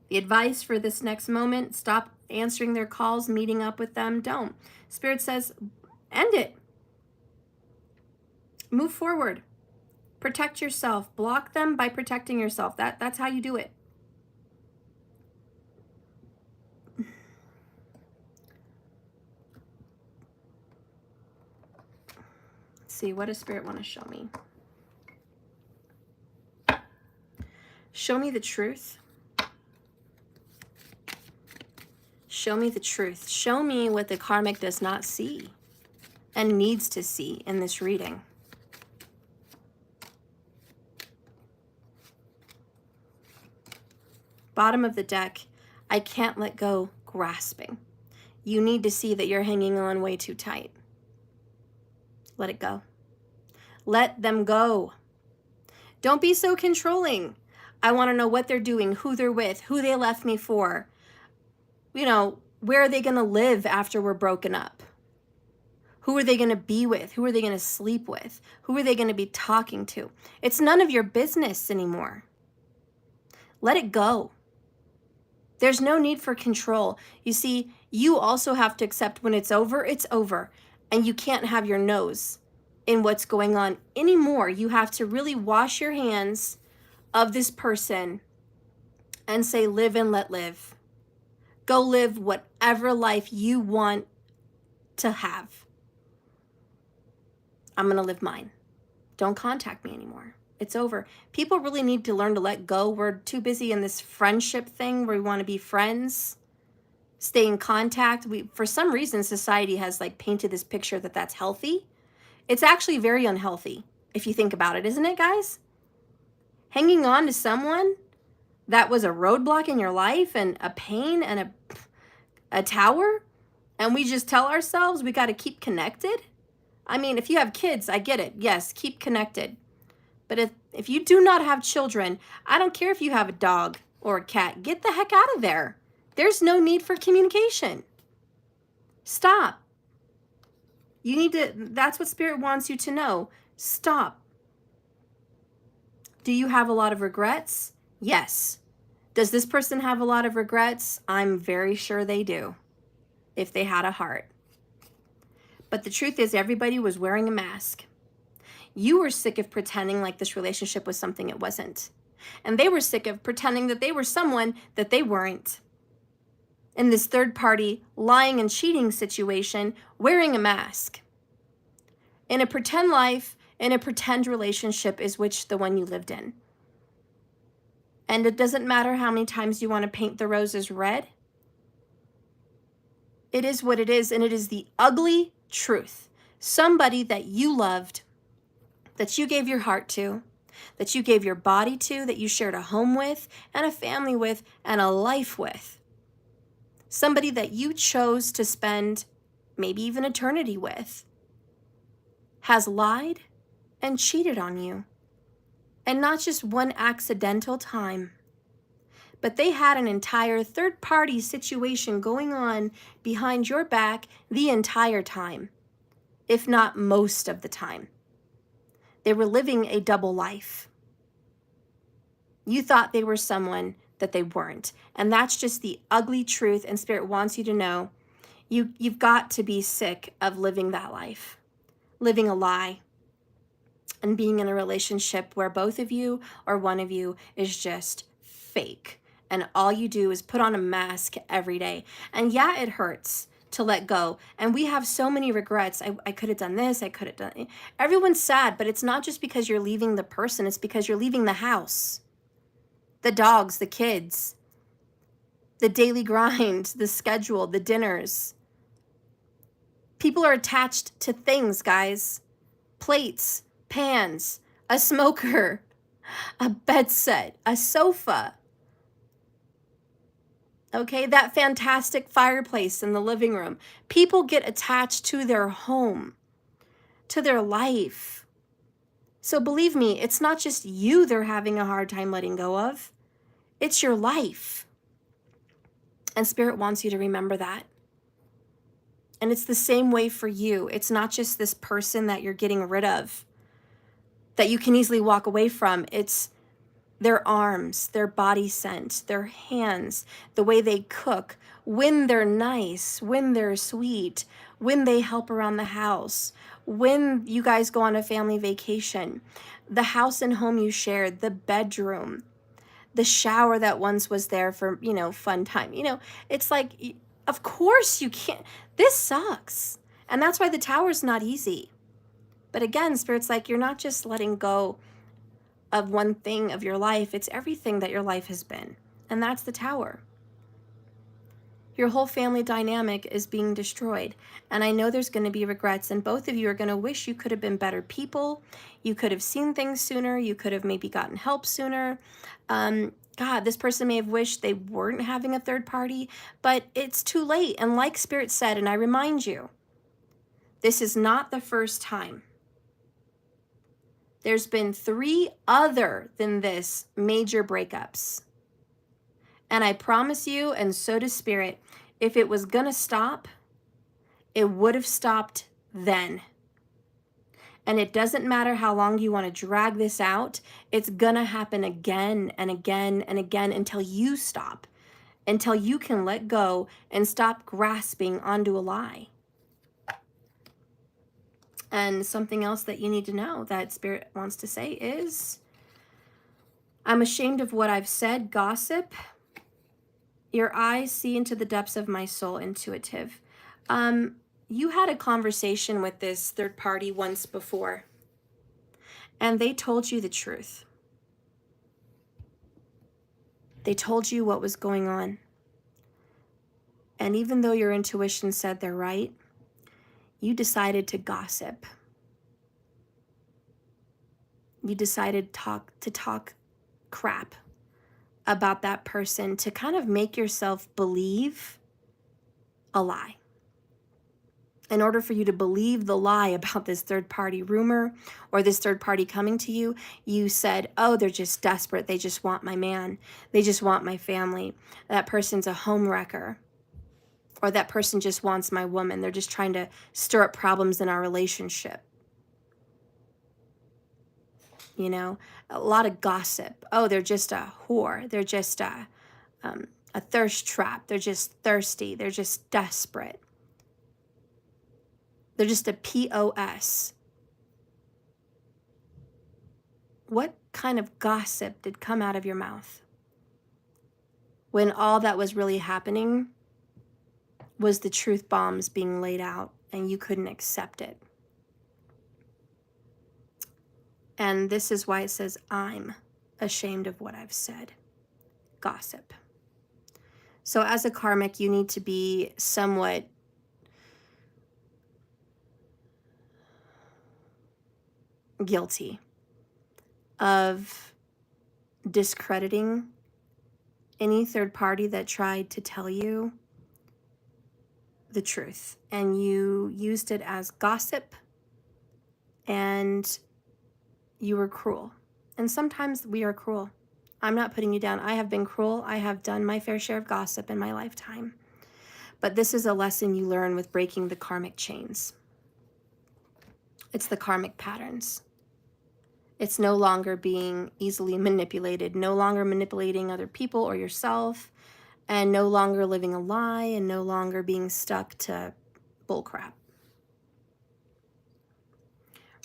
The advice for this next moment, stop answering their calls, meeting up with them. Don't. Spirit says, end it. Move forward. Protect yourself. Block them by protecting yourself. That's how you do it. Let's see, what does Spirit want to show me? Show me the truth. Show me the truth. Show me what the karmic does not see and needs to see in this reading. Bottom of the deck, I can't let go, grasping. You need to see that you're hanging on way too tight. Let it go. Let them go. Don't be so controlling. I want to know what they're doing, who they're with, who they left me for. You know, where are they going to live after we're broken up? Who are they going to be with? Who are they going to sleep with? Who are they going to be talking to? It's none of your business anymore. Let it go. There's no need for control. You see, you also have to accept when it's over, and you can't have your nose in what's going on anymore. You have to really wash your hands of this person and say, live and let live. Go live whatever life you want to have. I'm going to live mine. Don't contact me anymore. It's over. People really need to learn to let go. We're too busy in this friendship thing where we want to be friends, stay in contact. For some reason, society has like painted this picture that that's healthy. It's actually very unhealthy if you think about it, isn't it, guys? Hanging on to someone that was a roadblock in your life and a pain and a tower, and we just tell ourselves we got to keep connected. I mean, if you have kids, I get it. Yes, keep connected. But if you do not have children, I don't care if you have a dog or a cat, get the heck out of there. There's no need for communication. Stop. You need to, that's what Spirit wants you to know. Stop. Do you have a lot of regrets? Yes. Does this person have a lot of regrets? I'm very sure they do, if they had a heart. But the truth is, everybody was wearing a mask. You were sick of pretending like this relationship was something it wasn't. And they were sick of pretending that they were someone that they weren't. In this third party lying and cheating situation, wearing a mask. In a pretend life, in a pretend relationship is the one you lived in. And it doesn't matter how many times you want to paint the roses red. It is what it is, and it is the ugly truth. Somebody that you loved, that you gave your heart to, that you gave your body to, that you shared a home with, and a family with, and a life with. Somebody that you chose to spend maybe even eternity with, has lied and cheated on you. And not just one accidental time, but they had an entire third-party situation going on behind your back the entire time, if not most of the time. They were living a double life. You thought they were someone that they weren't. And that's just the ugly truth, and Spirit wants you to know you've got to be sick of living that life, living a lie, and being in a relationship where both of you or one of you is just fake. And all you do is put on a mask every day. And yeah, it hurts to let go. And we have so many regrets. I could have done this. I could have done it. Everyone's sad, but it's not just because you're leaving the person. It's because you're leaving the house, the dogs, the kids, the daily grind, the schedule, the dinners. People are attached to things, guys. Plates, pans, a smoker, a bed set, a sofa. Okay, that fantastic fireplace in the living room. People get attached to their home, to their life. So believe me, it's not just you they're having a hard time letting go of. It's your life. And Spirit wants you to remember that. And it's the same way for you. It's not just this person that you're getting rid of, that you can easily walk away from. It's their arms, their body scent, their hands, the way they cook, when they're nice, when they're sweet, when they help around the house, when you guys go on a family vacation, the house and home you shared, the bedroom, the shower that once was there for, you know, fun time. You know, it's like, of course you can't, this sucks. And that's why the tower's not easy. But again, Spirit's like, you're not just letting go of one thing of your life, it's everything that your life has been. And that's the tower. Your whole family dynamic is being destroyed. And I know there's going to be regrets, and both of you are going to wish you could have been better people. You could have seen things sooner. You could have maybe gotten help sooner. God, this person may have wished they weren't having a third party, but it's too late. And like Spirit said, and I remind you, this is not the first time. There's been 3 other than this major breakups. And I promise you, and so does Spirit, if it was gonna stop, it would have stopped then. And it doesn't matter how long you want to drag this out, it's gonna happen again and again and again until you stop, until you can let go and stop grasping onto a lie. And something else that you need to know that Spirit wants to say is, I'm ashamed of what I've said, gossip. Your eyes see into the depths of my soul, intuitive. You had a conversation with this third party once before, and they told you the truth. They told you what was going on. And even though your intuition said they're right, you decided to gossip. You decided to talk crap about that person to kind of make yourself believe a lie. In order for you to believe the lie about this third party rumor or this third party coming to you, you said, oh, they're just desperate. They just want my man. They just want my family. That person's a home wrecker. Or that person just wants my woman. They're just trying to stir up problems in our relationship. You know, a lot of gossip. Oh, they're just a whore. They're just a thirst trap. They're just thirsty. They're just desperate. They're just a POS. What kind of gossip did come out of your mouth when all that was really happening was the truth bombs being laid out and you couldn't accept it? And this is why it says, I'm ashamed of what I've said. Gossip. So as a karmic, you need to be somewhat guilty of discrediting any third party that tried to tell you the truth. And you used it as gossip, and you were cruel. And sometimes we are cruel. I'm not putting you down. I have been cruel. I have done my fair share of gossip in my lifetime. But this is a lesson you learn with breaking the karmic chains. It's the karmic patterns. It's no longer being easily manipulated, no longer manipulating other people or yourself, and no longer living a lie, and no longer being stuck to bullcrap.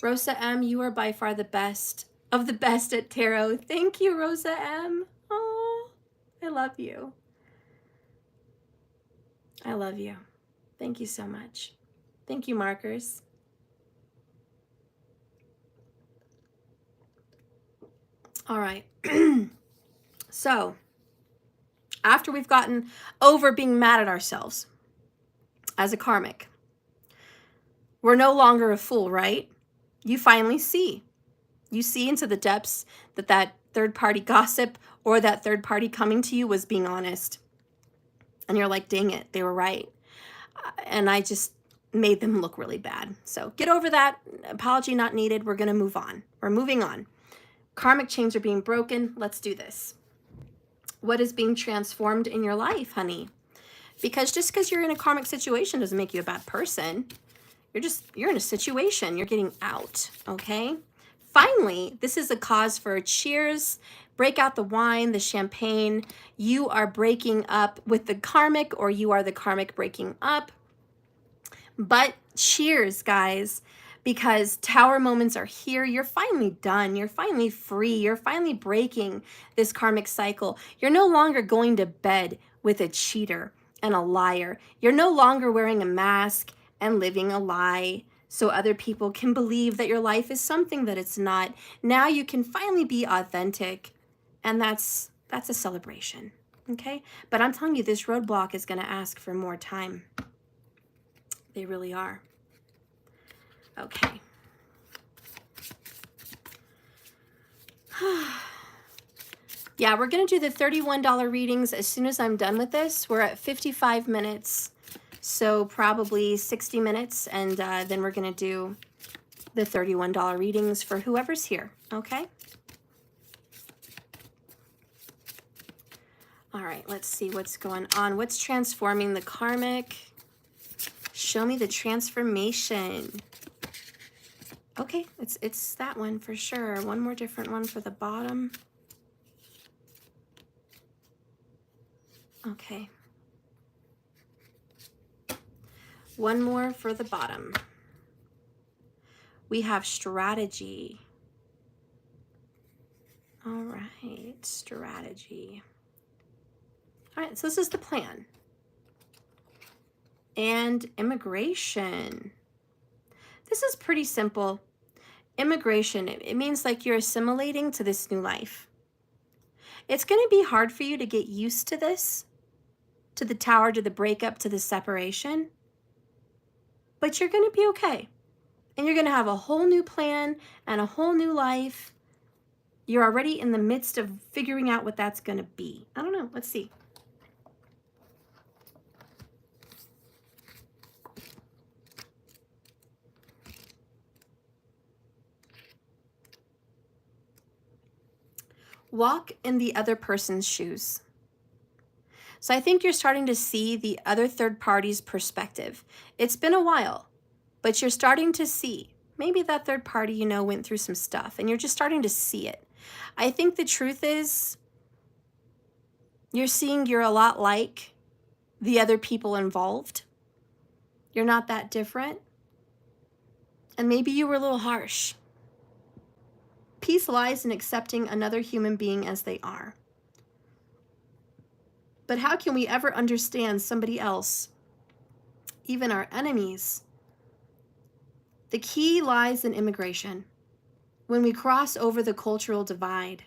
Rosa M., you are by far the best of the best at tarot. Thank you, Rosa M. Oh, I love you. I love you. Thank you so much. Thank you, Markers. All right. So, after we've gotten over being mad at ourselves as a karmic, we're no longer a fool, right? You finally see. You see into the depths that third-party gossip or that third party coming to you was being honest. And you're like, dang it, they were right. And I just made them look really bad. So get over that. Apology not needed. We're going to move on. We're moving on. Karmic chains are being broken. Let's do this. What is being transformed in your life, honey? Because just because you're in a karmic situation doesn't make you a bad person. You're in a situation. You're getting out, okay? finally, this is a cause for a cheers. Break out the wine, the champagne. You are breaking up with the karmic, or you are the karmic breaking up. But cheers, guys, because tower moments are here. You're finally done. You're finally free. You're finally breaking this karmic cycle. You're no longer going to bed with a cheater and a liar. You're no longer wearing a mask and living a lie so other people can believe that your life is something that it's not. Now you can finally be authentic, and that's a celebration, okay? But I'm telling you, this roadblock is going to ask for more time. They really are. Okay. Yeah, we're going to do the $31 readings as soon as I'm done with this. We're at 55 minutes, so probably 60 minutes, and then we're going to do the $31 readings for whoever's here, okay? All right, let's see what's going on. What's transforming the karmic? Show me the transformation. Okay, it's that one for sure. One more different one for the bottom. Okay. One more for the bottom. We have strategy. All right, strategy. All right, so this is the plan. And immigration. This is pretty simple. Immigration, it means like you're assimilating to this new life. It's going to be hard for you to get used to this, to the tower, to the breakup, to the separation, but you're going to be okay. And you're going to have a whole new plan and a whole new life. You're already in the midst of figuring out what that's going to be. I don't know. Let's see. Walk in the other person's shoes. So I think you're starting to see the other third party's perspective. It's been a while, but you're starting to see. Maybe that third party, you know, went through some stuff, and you're just starting to see it. I think the truth is, you're seeing you're a lot like the other people involved. You're not that different. And maybe you were a little harsh. Peace lies in accepting another human being as they are. But how can we ever understand somebody else, even our enemies? The key lies in immigration. When we cross over the cultural divide,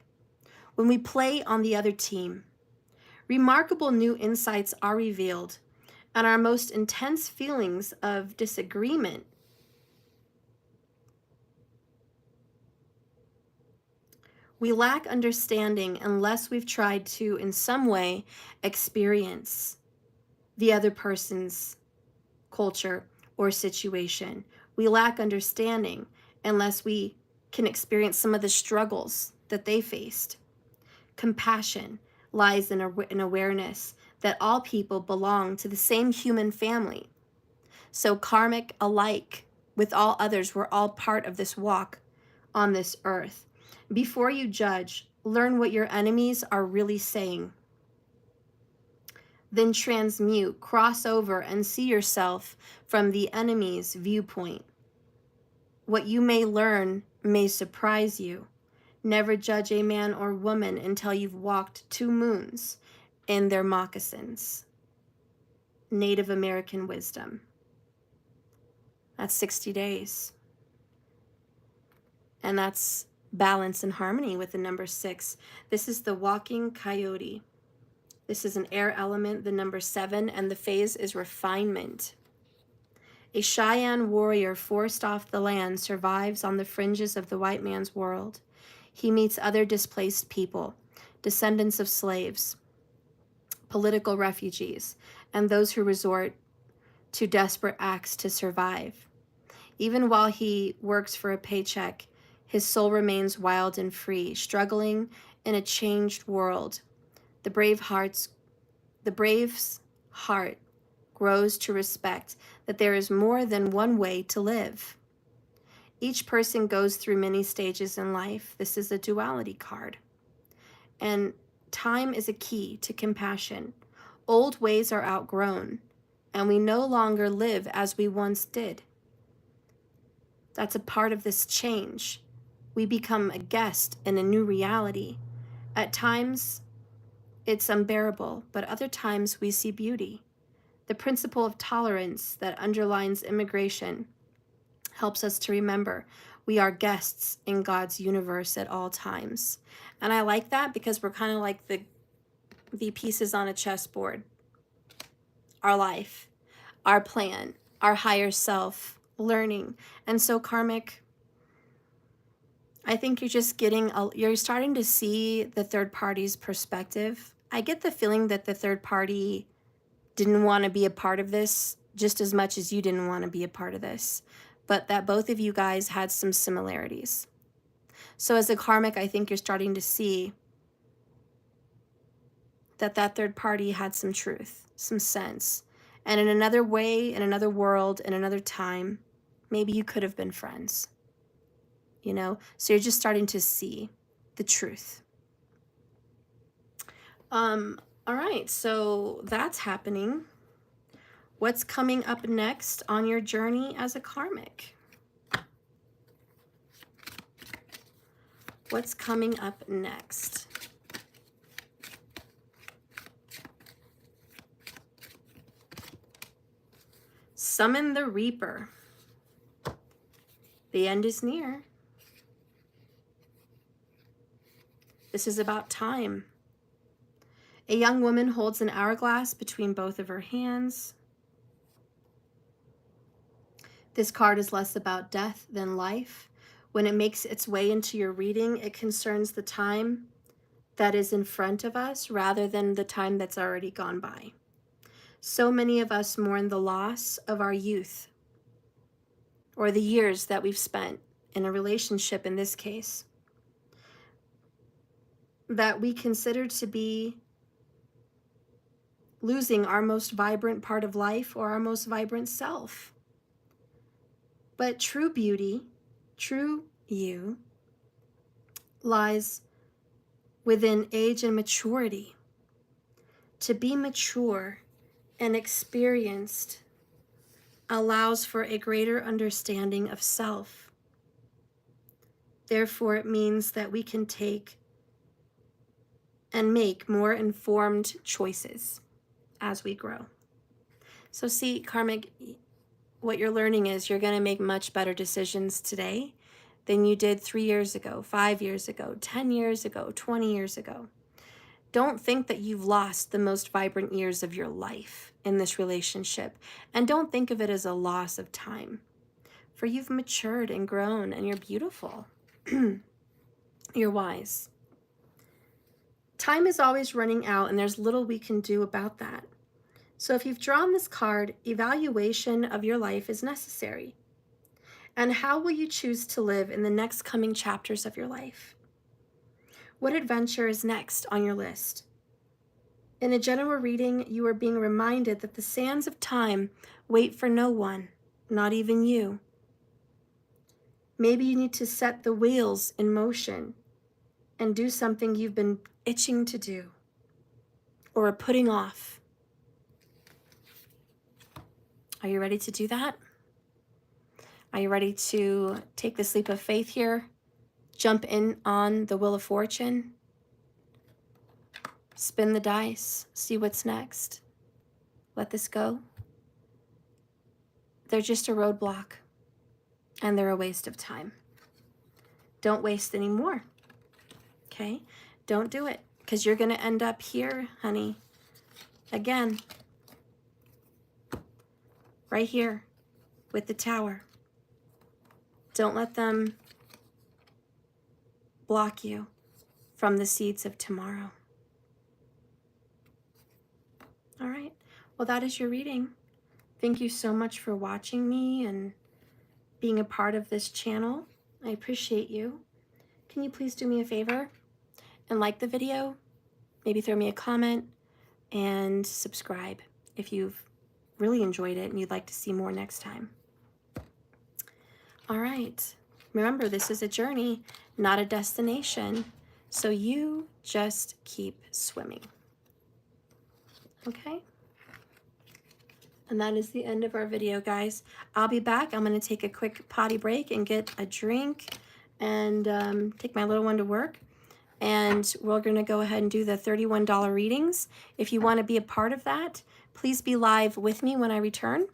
when we play on the other team, remarkable new insights are revealed, and our most intense feelings of disagreement we lack understanding unless we've tried to, in some way, experience the other person's culture or situation. We lack understanding unless we can experience some of the struggles that they faced. Compassion lies in awareness that all people belong to the same human family. So karmic alike with all others, we're all part of this walk on this earth. Before you judge, learn what your enemies are really saying. Then transmute, cross over, and see yourself from the enemy's viewpoint. What you may learn may surprise you. Never judge a man or woman until you've walked 2 moons in their moccasins. Native American wisdom. That's 60 days. And that's balance and harmony with the number 6. This is the walking coyote. This is an air element, the number 7, and the phase is refinement. A Cheyenne warrior forced off the land survives on the fringes of the white man's world. He meets other displaced people, descendants of slaves, political refugees, and those who resort to desperate acts to survive. Even while he works for a paycheck, his soul remains wild and free, struggling in a changed world. The brave's heart grows to respect that there is more than one way to live. Each person goes through many stages in life. This is a duality card. And time is a key to compassion. Old ways are outgrown, and we no longer live as we once did. That's a part of this change. We become a guest in a new reality. At times, it's unbearable, but other times we see beauty. The principle of tolerance that underlines immigration helps us to remember we are guests in God's universe at all times. And I like that because we're kind of like the pieces on a chessboard. Our life, our plan, our higher self, learning. And so karmic, I think you're just you're starting to see the third party's perspective. I get the feeling that the third party didn't want to be a part of this just as much as you didn't want to be a part of this, but that both of you guys had some similarities. So as a karmic, I think you're starting to see that that third party had some truth, some sense. And in another way, in another world, in another time, maybe you could have been friends. You know, so you're just starting to see the truth. All right, so that's happening. What's coming up next on your journey as a karmic? What's coming up next? Summon the Reaper. The end is near. This is about time. A young woman holds an hourglass between both of her hands. This card is less about death than life. When it makes its way into your reading, it concerns the time that is in front of us rather than the time that's already gone by. So many of us mourn the loss of our youth or the years that we've spent in a relationship, in this case, that we consider to be losing our most vibrant part of life or our most vibrant self. But true beauty, true you, lies within age and maturity. To be mature and experienced allows for a greater understanding of self. Therefore, it means that we can take and make more informed choices as we grow. So see, karmic, what you're learning is you're going to make much better decisions today than you did 3 years ago, 5 years ago, 10 years ago, 20 years ago. Don't think that you've lost the most vibrant years of your life in this relationship. And don't think of it as a loss of time. For you've matured and grown and you're beautiful. You're wise. Time is always running out and there's little we can do about that. So if you've drawn this card, evaluation of your life is necessary. And how will you choose to live in the next coming chapters of your life? What adventure is next on your list? In a general reading, you are being reminded that the sands of time wait for no one, not even you. Maybe you need to set the wheels in motion and do something you've been itching to do or are putting off. Are you ready to do that? Are you ready to take this leap of faith here? Jump in on the Wheel of Fortune? Spin the dice, see what's next. Let this go. They're just a roadblock, and they're a waste of time. Don't waste any more, okay? Don't do it, because you're going to end up here, honey, again, right here with the Tower. Don't let them block you from the seeds of tomorrow. All right, well, that is your reading. Thank you so much for watching me and being a part of this channel. I appreciate you. Can you please do me a favor and like the video? Maybe throw me a comment and subscribe if you've really enjoyed it and you'd like to see more next time. All right, remember, this is a journey, not a destination. So you just keep swimming. Okay? And that is the end of our video, guys. I'll be back. I'm going to take a quick potty break and get a drink and take my little one to work. And we're going to go ahead and do the $31 readings. If you want to be a part of that, please be live with me when I return.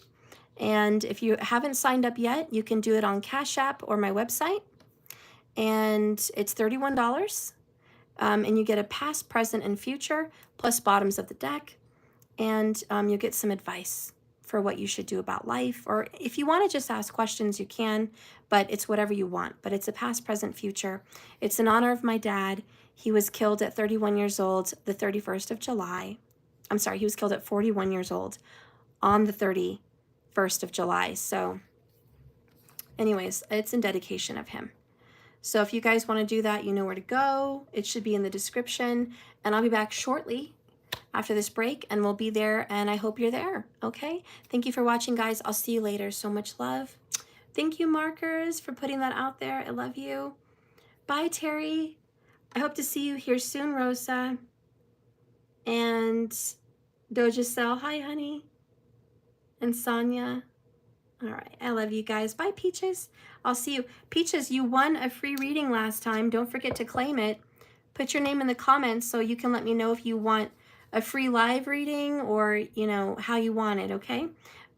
And if you haven't signed up yet, you can do it on Cash App or my website. And it's $31. And you get a past, present, and future, plus bottoms of the deck. And you'll get some advice for what you should do about life. Or if you want to just ask questions, you can, but it's whatever you want. But it's a past, present, future. It's in honor of my dad. He was killed at 31 years old, the 31st of July. I'm sorry, he was killed at 41 years old on the 31st of July. So anyways, it's in dedication of him. So if you guys want to do that, you know where to go. It should be in the description. And I'll be back shortly after this break, and we'll be there, and I hope you're there, okay? Thank you for watching, guys. I'll see you later. So much love. Thank you, Markers, for putting that out there. I love you. Bye, Terry. I hope to see you here soon, Rosa. And Doja Cell, hi, honey. And Sonia. All right, I love you guys. Bye, Peaches. I'll see you. Peaches, you won a free reading last time. Don't forget to claim it. Put your name in the comments so you can let me know if you want a free live reading or, you know, how you want it, okay?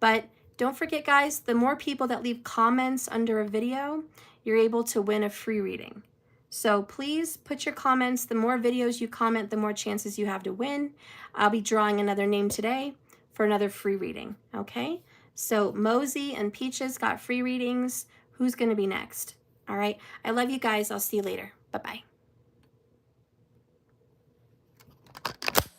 But don't forget, guys, the more people that leave comments under a video, you're able to win a free reading. So please put your comments. The more videos you comment, the more chances you have to win. I'll be drawing another name today for another free reading, okay? So Mosey and Peaches got free readings. Who's going to be next? All right. I love you guys. I'll see you later. Bye-bye.